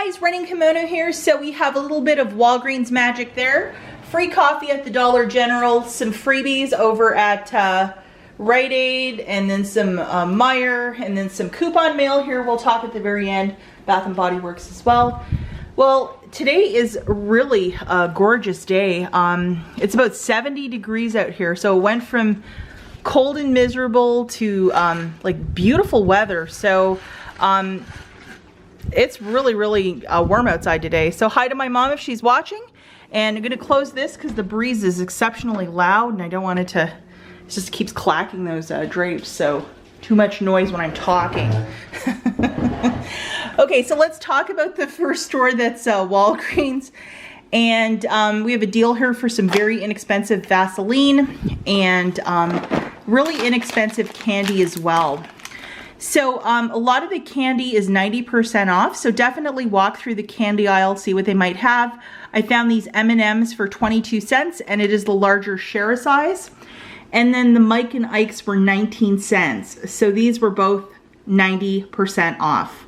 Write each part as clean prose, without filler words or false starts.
guys, running Kimono here. So we have a little bit of Walgreens magic there. Free coffee at the Dollar General, some freebies over at Rite Aid, and then some Meijer, and then some coupon mail here. We'll talk at the very end. Bath and Body Works as well. Well, today is really a gorgeous day. It's about 70 degrees out here. So it went from cold and miserable to like beautiful weather. So it's really warm outside today. So hi to my mom if she's watching. And I'm gonna close this because the breeze is exceptionally loud and I don't want it to, it just keeps clacking those drapes. So too much noise when I'm talking. Okay, so let's talk about the first store that's Walgreens. And we have a deal here for some very inexpensive Vaseline and really inexpensive candy as well. So a lot of the candy is 90% off, so definitely walk through the candy aisle, see what they might have. I found these M&Ms for 22 cents, and it is the larger share size. And then the Mike and Ike's were 19 cents. So these were both 90% off.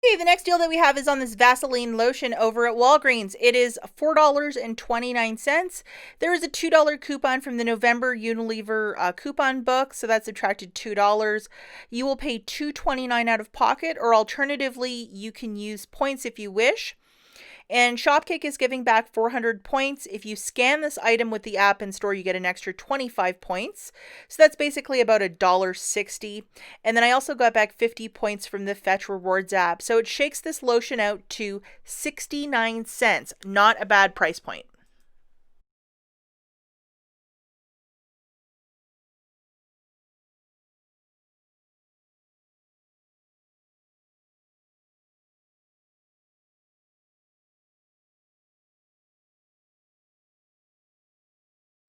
Okay, the next deal that we have is on this Vaseline lotion over at Walgreens. It is $4.29. There is a $2 coupon from the November Unilever coupon book, so that's subtracted $2. You will pay $2.29 out of pocket, or alternatively, you can use points if you wish. And Shopkick is giving back 400 points. If you scan this item with the app in store, you get an extra 25 points. So that's basically about $1.60. And then I also got back 50 points from the Fetch Rewards app. So it shakes this lotion out to 69 cents. Not a bad price point.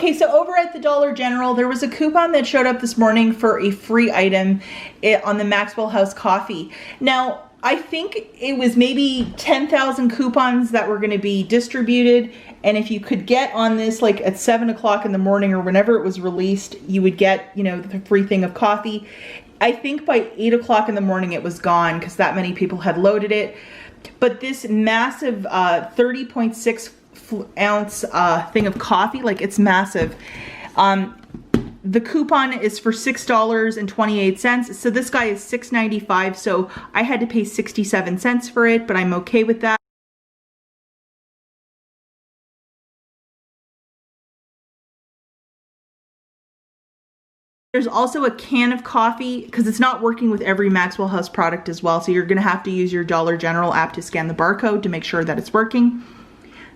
Okay, so over at the Dollar General, there was a coupon that showed up this morning for a free item on the Maxwell House coffee. Now, I think it was maybe 10,000 coupons that were going to be distributed, and if you could get on this like at 7 o'clock in the morning or whenever it was released, you would get, you know, the free thing of coffee. I think by 8 o'clock in the morning it was gone because that many people had loaded it. But this massive 30.6 ounce thing of coffee, like it's massive. The coupon is for $6.28. So this guy is $6.95. So I had to pay 67 cents for it, but I'm okay with that. There's also a can of coffee because it's not working with every Maxwell House product as well. So you're going to have to use your Dollar General app to scan the barcode to make sure that it's working.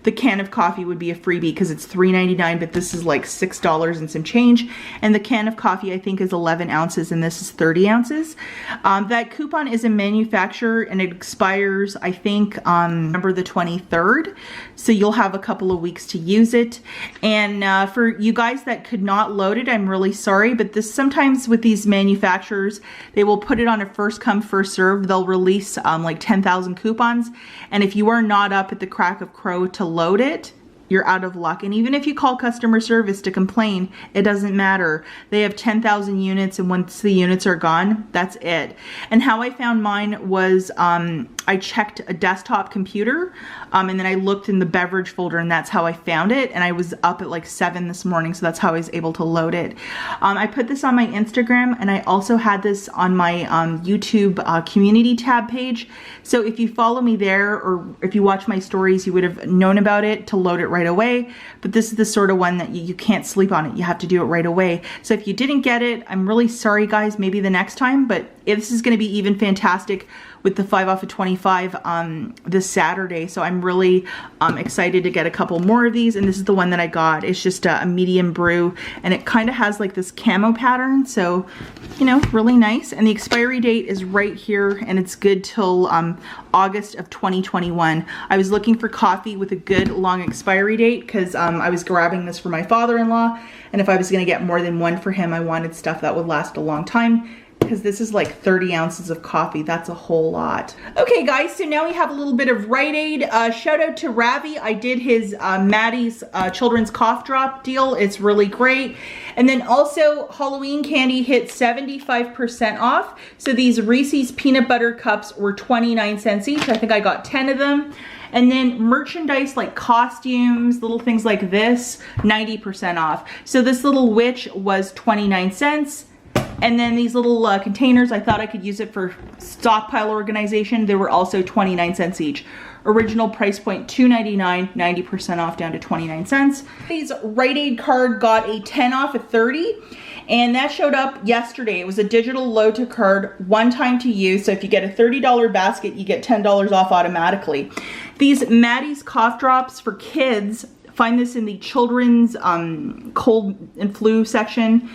The can of coffee would be a freebie because it's $3.99, but this is like $6 and some change. And the can of coffee, I think, is 11 ounces, and this is 30 ounces. That coupon is a manufacturer, and it expires, I think, November the 23rd. So you'll have a couple of weeks to use it. And for you guys that could not load it, I'm really sorry, but this sometimes with these manufacturers, they will put it on a first come, first serve. They'll release like 10,000 coupons. And if you are not up at the crack of crow to load it, you're out of luck. And even if you call customer service to complain, it doesn't matter. They have 10,000 units, and once the units are gone, that's it. And how I found mine was I checked a desktop computer and then I looked in the beverage folder, and that's how I found it. And I was up at like 7 this morning, so that's how I was able to load it. I put this on my Instagram, and I also had this on my YouTube community tab page. So if you follow me there, or if you watch my stories, you would have known about it to load it right away. But this is the sort of one that you can't sleep on it. You have to do it right away. So if you didn't get it, I'm really sorry guys, maybe the next time, but this is going to be even fantastic with the 5 off of 25 this Saturday. So I'm really excited to get a couple more of these, and this is the one that I got. It's just a medium brew, and it kind of has like this camo pattern, so you know, really nice. And the expiry date is right here, and it's good till August of 2021. I was looking for coffee with a good long expiry date because I was grabbing this for my father-in-law, and if I was going to get more than one for him, I wanted stuff that would last a long time. because this is like 30 ounces of coffee. That's a whole lot. Okay guys, so now we have a little bit of Rite Aid. Shout out to Ravi. I did his Maddie's children's cough drop deal. It's really great. And then also Halloween candy hit 75% off. So these Reese's peanut butter cups were 29 cents each. I think I got 10 of them. And then merchandise like costumes, little things like this, 90% off. So this little witch was 29 cents. And then these little containers, I thought I could use it for stockpile organization. They were also 29 cents each. Original price point $2.99, 90% off down to 29 cents. This Rite Aid card got a 10 off of 30. And that showed up yesterday. It was a digital load-to card, one time to use. So if you get a $30 basket, you get $10 off automatically. These Maddie's cough drops for kids, find this in the children's cold and flu section.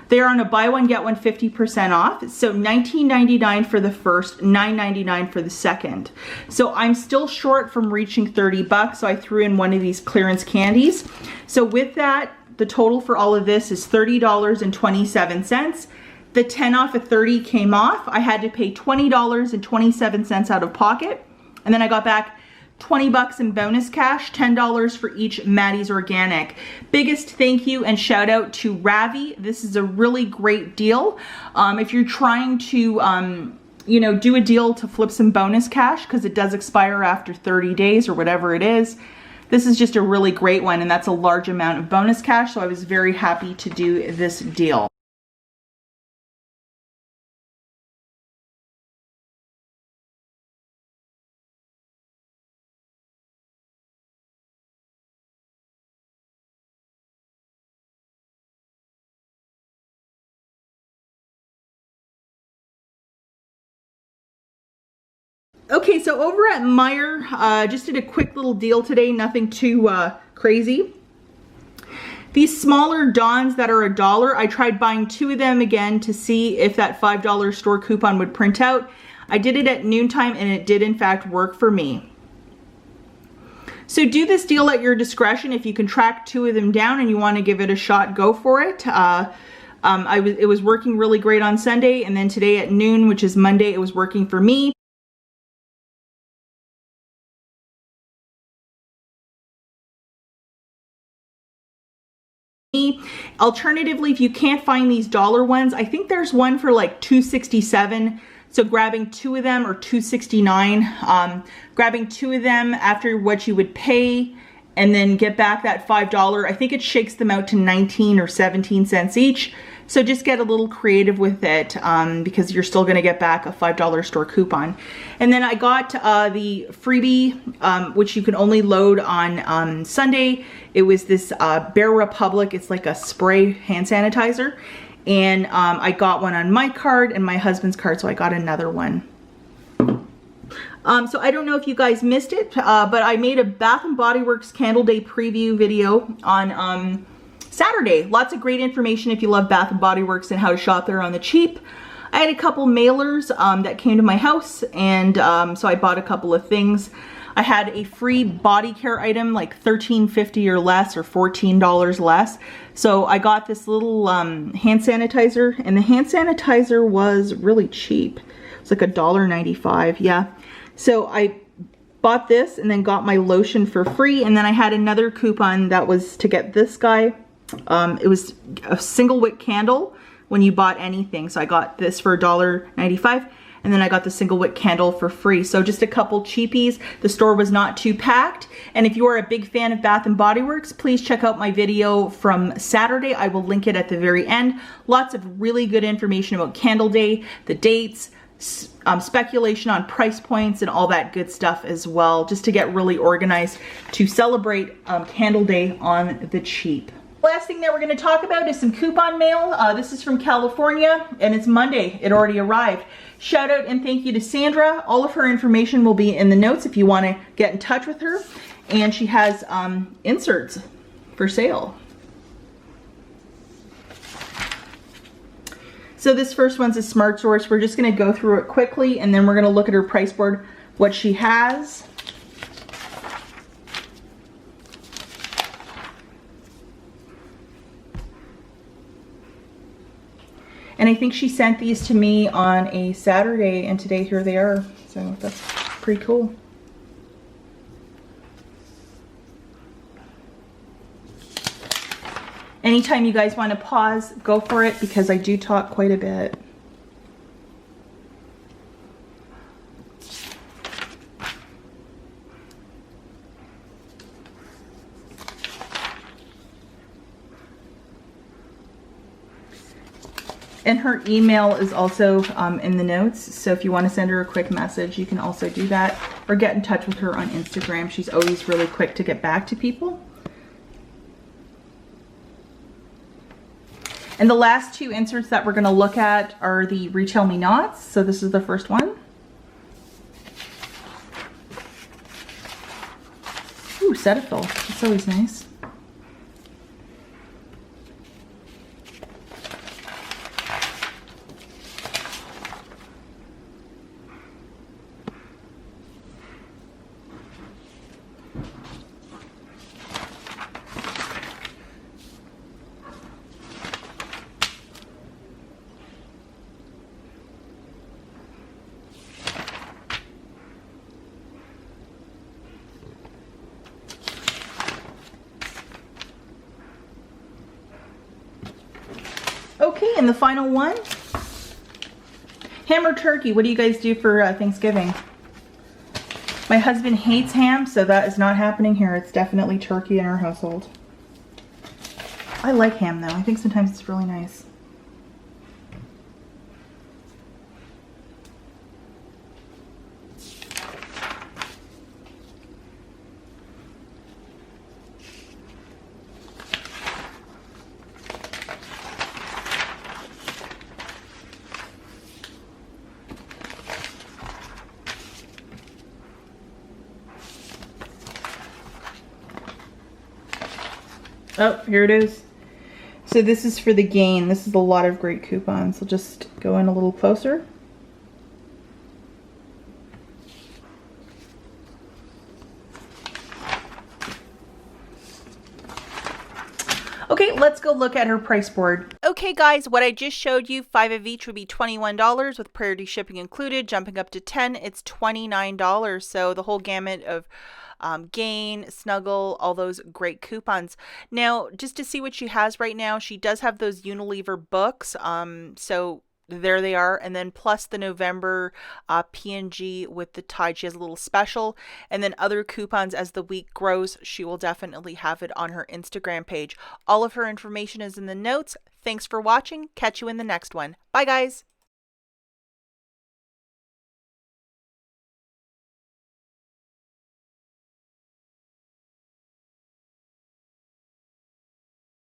They're on a buy one, get one 50% off. So $19.99 for the first, $9.99 for the second. So I'm still short from reaching 30 bucks. So I threw in one of these clearance candies. So with that, the total for all of this is $30.27. The 10 off of 30 came off. I had to pay $20.27 out of pocket. And then I got back 20 bucks in bonus cash, $10 for each Maddie's Organic. Biggest thank you and shout out to Ravi. This is a really great deal. If you're trying to, you know, do a deal to flip some bonus cash, because it does expire after 30 days or whatever it is, this is just a really great one, and that's a large amount of bonus cash, so I was very happy to do this deal. Okay, so over at Meijer, just did a quick little deal today, nothing too crazy. These smaller Dawns that are $1, I tried buying 2 of them again to see if that $5 store coupon would print out. I did it at noontime and it did in fact work for me. So do this deal at your discretion. If you can track 2 of them down and you want to give it a shot, go for it. It was working really great on Sunday, and then today at noon, which is Monday, it was working for me. Alternatively, if you can't find these dollar ones, I think there's one for like $2.67. So grabbing 2 of them, or $2.69, grabbing 2 of them after what you would pay and then get back that $5. I think it shakes them out to 19 or 17 cents each. So just get a little creative with it, because you're still gonna get back a $5 store coupon. And then I got the freebie, which you can only load on Sunday. It was this Bare Republic. It's like a spray hand sanitizer. And I got one on my card and my husband's card, so I got another one. So I don't know if you guys missed it, but I made a Bath & Body Works Candle Day preview video on Saturday. Lots of great information if you love Bath & Body Works and how to shop there on the cheap. I had a couple mailers that came to my house, and so I bought a couple of things. I had a free body care item, like $13.50 or less, or $14 less. So I got this little hand sanitizer, and the hand sanitizer was really cheap. It's like $1.95, yeah. So I bought this and then got my lotion for free, and then I had another coupon that was to get this guy. It was a single wick candle when you bought anything. So I got this for $1.95, and then I got the single wick candle for free. So just a couple cheapies. The store was not too packed. And if you are a big fan of Bath & Body Works, please check out my video from Saturday. I will link it at the very end. Lots of really good information about Candle Day, the dates, speculation on price points, and all that good stuff as well, just to get really organized to celebrate Candle Day on the cheap. Last thing that we're going to talk about is some coupon mail. This is from California, and it's Monday. It already arrived. Shout out and thank you to Sandra. All of her information will be in the notes if you want to get in touch with her. And she has inserts for sale. So this first one's a Smart Source. We're just going to go through it quickly, and then we're going to look at her price board, what she has. And I think she sent these to me on a Saturday, and today here they are. So that's pretty cool. Anytime you guys want to pause, go for it, because I do talk quite a bit. And her email is also in the notes. So if you want to send her a quick message, you can also do that, or get in touch with her on Instagram. She's always really quick to get back to people. And the last two inserts that we're going to look at are the Retail Me Nots. So this is the first one. Ooh, Cetaphil. That's always nice. Okay, and the final one, ham or turkey. What do you guys do for Thanksgiving? My husband hates ham, so that is not happening here. It's definitely turkey in our household. I like ham though. I think sometimes it's really nice. Oh, here it is. So this is for the Gain. This is a lot of great coupons. I'll just go in a little closer. Okay, let's go look at her price board. Okay guys, what I just showed you, 5 of each would be $21 with priority shipping included. Jumping up to 10, it's $29. So the whole gamut of Gain, Snuggle, all those great coupons. Now, just to see what she has right now, she does have those Unilever books. So there they are, and then plus the November P&G with the Tide. She has a little special, and then other coupons as the week grows. She will definitely have it on her Instagram page. All of her information is in the notes. Thanks for watching. Catch you in the next one. Bye guys.